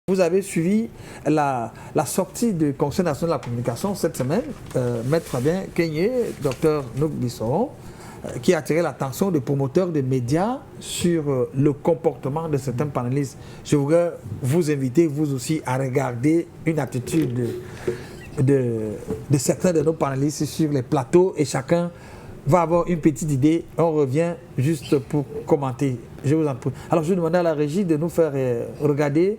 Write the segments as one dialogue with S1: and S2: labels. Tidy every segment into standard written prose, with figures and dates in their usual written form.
S1: Vous avez suivi la sortie du Conseil national de la communication cette semaine, Maître Fabien Kenyé, Dr Nouk Bissoron, qui a attiré l'attention des promoteurs des médias sur le comportement de certains panélistes. Je voudrais vous inviter, vous aussi, à regarder une attitude de certains de nos panélistes sur les plateaux et chacun va avoir une petite idée. On revient juste pour commenter. Je vous en prie. Alors, je vais demander à la régie de nous faire regarder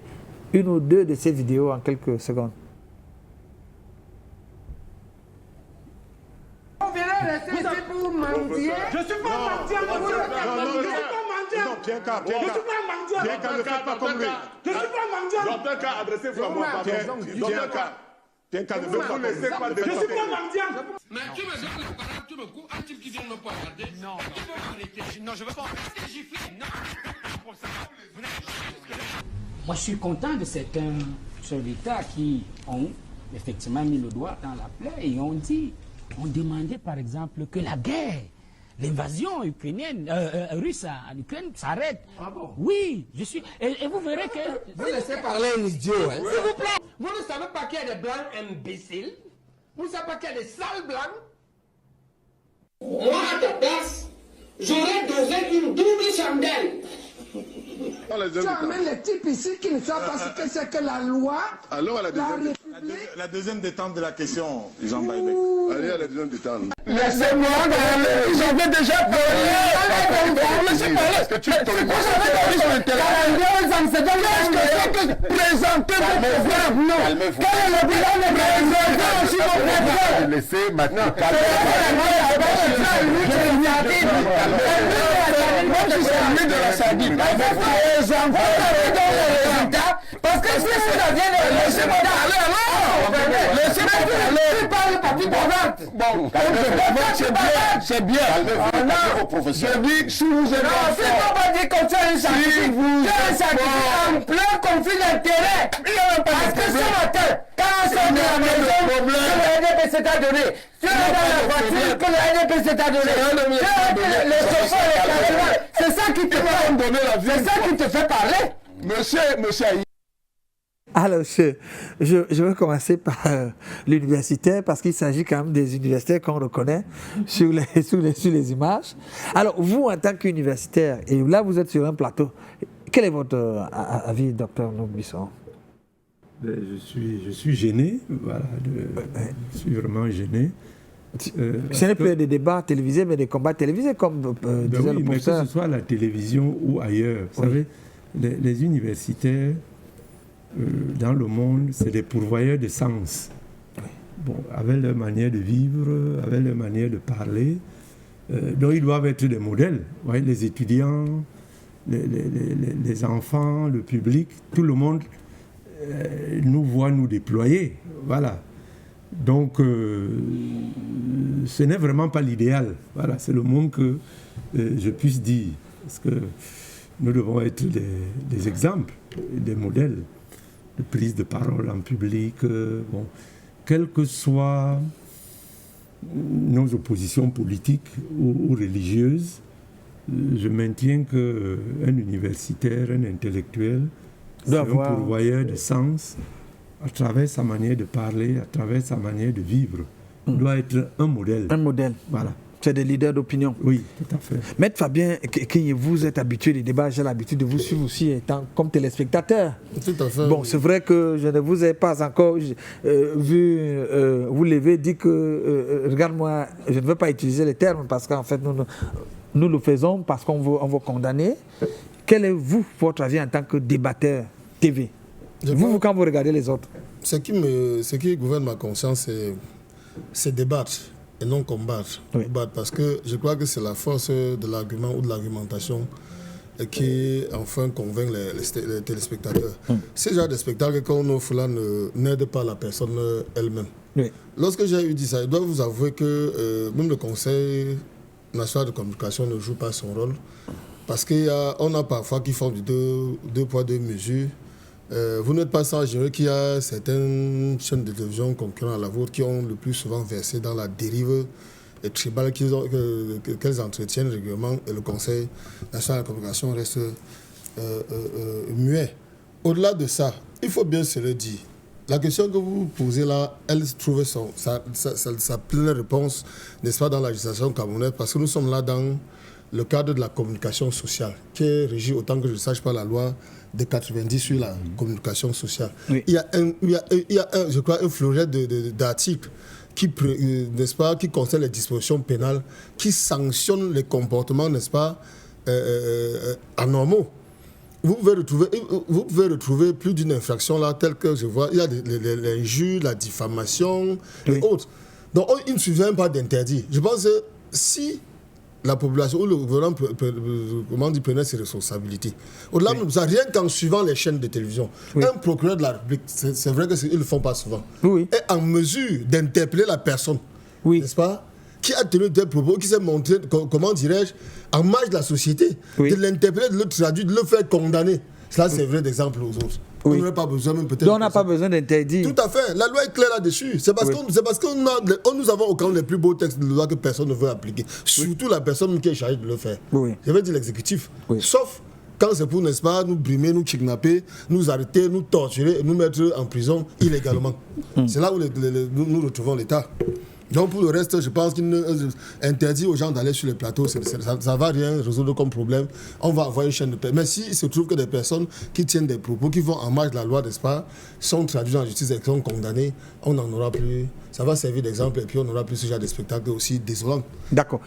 S1: une ou deux de ces vidéos en quelques secondes.
S2: On vient rester ici pour mentir. Je ne suis pas mendiant.
S3: Non, Bianca, je ne suis pas mendiant. Bianca, ne faites pas comme lui.
S2: Je ne suis pas mendiant.
S3: Docteur K, adressez-vous à moi, pardon. Bianca, ne faites pas laisser pas
S2: Je ne suis pas mendiant.
S4: Mais tu me donnes les paroles tout le coup, un type qui vient de me poignarder. Non, tu peux m'arrêter. Non, je ne veux pas rester giflé. Non, pour ça.
S5: Moi, je suis content de certains chefs d'État qui ont effectivement mis le doigt dans la plaie et ont demandé par exemple que la guerre, l'invasion ukrainienne, russe en Ukraine s'arrête.
S2: Ah bon?
S5: Oui, je suis. Et vous verrez que.
S2: Vous laissez parler un idiot, hein? S'il vous plaît. Vous ne savez pas qu'il y a des blancs imbéciles? Vous ne savez pas qu'il y a des sales blancs?
S6: Moi, à ta place, j'aurais dosé une double chandelle.
S2: Tu amènes les types ici qui ne savent pas ce que c'est que la loi.
S3: Alors,
S7: la deuxième détente de la question, Jean Baïbek.
S3: Allez à la deuxième détente.
S2: Laissez-moi parler. J'avais déjà parlé. Laissez parler.
S3: Est-ce que tu te connais
S2: Présenter vos programmes. Non. Quel est le bilan de présenter aussi vos programmes?
S3: Laissez maintenant.
S2: Parce que si vous aviez laissez-moi parler alors. Laissez-moi parler. Tu parles partie prenante. Bon, c'est bien. Je dis si vous êtes non, c'est pas dire comme ça un scientifique. En plein conflit d'intérêt. Parce que ce matin, quand on sort de la maison, que le NDPC t'a donné, tu es dans la voiture que le NDPC t'a donné, les chauffeurs, les caméras, c'est ça qui te fait donner la vie. C'est ça qui te fait parler. Monsieur Aïe.
S1: Alors, je vais commencer par l'universitaire parce qu'il s'agit quand même des universitaires qu'on reconnaît sur les images. Alors, vous, en tant qu'universitaire, et là, vous êtes sur un plateau, quel est votre avis, docteur Nouk Bissoron?
S8: Je suis gêné, voilà, je suis vraiment gêné.
S1: Ce n'est plus des débats télévisés, mais des combats télévisés, comme disait le professeur.
S8: Mais que ce soit à la télévision ou ailleurs, vous savez, les universitaires dans le monde, c'est des pourvoyeurs de sens. Bon, avec leur manière de vivre, avec leur manière de parler. Donc ils doivent être des modèles. Ouais, les étudiants, les enfants, le public, tout le monde nous voit nous déployer. Voilà. Donc ce n'est vraiment pas l'idéal. Voilà, c'est le monde que je puisse dire. Parce que nous devons être des exemples, des modèles de prise de parole en public, bon, quelles que soient nos oppositions politiques ou religieuses, je maintiens qu'un universitaire, un intellectuel, c'est un pourvoyeur de sens à travers sa manière de parler, à travers sa manière de vivre. Il doit être un modèle.
S1: Un modèle.
S8: Voilà.
S1: C'est des leaders d'opinion.
S8: Oui, tout à fait.
S1: Maître Fabien, vous êtes habitué des débats, j'ai l'habitude de vous suivre aussi étant comme téléspectateur.
S3: Tout à fait.
S1: Bon, c'est vrai que je ne vous ai pas encore vu vous lever, dit que, regarde-moi, je ne veux pas utiliser les termes parce qu'en fait, nous le faisons parce qu'on veut condamner. Quel est, votre avis en tant que débatteur TV? Vous, quand vous regardez les autres?
S9: Ce qui gouverne ma conscience, c'est débattre et non combattre.
S1: Oui.
S9: Parce que je crois que c'est la force de l'argument ou de l'argumentation qui enfin convainc les téléspectateurs. Ces genres de spectacles qu'on offre là n'aident pas la personne elle-même.
S1: Oui.
S9: Lorsque j'ai dit ça, je dois vous avouer que même le Conseil national de communication ne joue pas son rôle. Parce qu'on a parfois qui font du deux poids, deux mesures. Vous n'êtes pas sans ignorer qu'il y a certaines chaînes de télévision concurrentes à la vôtre qui ont le plus souvent versé dans la dérive tribale qu'elles entretiennent régulièrement et le Conseil national de la communication reste muet. Au-delà de ça, il faut bien se le dire. La question que vous posez là, elle trouve sa pleine réponse, n'est-ce pas, dans la législation camerounaise, parce que nous sommes là dans le cadre de la communication sociale, qui est régi, autant que je sache, par la loi de 90 sur la communication sociale. Oui. Il y a je crois, un fleuret d'articles qui, n'est-ce pas, qui concerne les dispositions pénales, qui sanctionnent les comportements, n'est-ce pas, anormaux. Vous pouvez retrouver plus d'une infraction là, telle que je vois, il y a l'injure, la diffamation et autres. Donc, il ne suffit même pas d'interdire. Je pense que si la population ou le gouvernement prenait ses responsabilités, au-delà de ça, rien qu'en suivant les chaînes de télévision, un procureur de la République, c'est vrai qu'ils ne le font pas souvent, est en mesure d'interpeller la personne, n'est-ce pas, qui a tenu des propos, qui s'est montré, comment dirais-je, en marge de la société, de l'interpeller, de le traduire, de le faire condamner. Cela, c'est vrai d'exemple aux autres. On n'aurait pas besoin, même peut-être.
S1: On n'a pas besoin d'interdire.
S9: Tout à fait. La loi est claire là-dessus. C'est parce que nous avons au camp les plus beaux textes de loi que personne ne veut appliquer. Surtout la personne qui est chargée de le faire. Je veux dire l'exécutif. Sauf quand c'est pour, n'est-ce pas, nous brimer, nous kidnapper, nous arrêter, nous torturer, nous mettre en prison illégalement. C'est là où nous retrouvons l'État. Donc pour le reste, je pense qu'il interdit aux gens d'aller sur les plateaux, ça ne va rien résoudre comme problème. On va avoir une chaîne de paix. Mais s'il se trouve que des personnes qui tiennent des propos, qui vont en marge de la loi, n'est-ce pas, sont traduits en justice et sont condamnés, on n'en aura plus. Ça va servir d'exemple et puis on n'aura plus ce genre de spectacle aussi désolant.
S1: D'accord.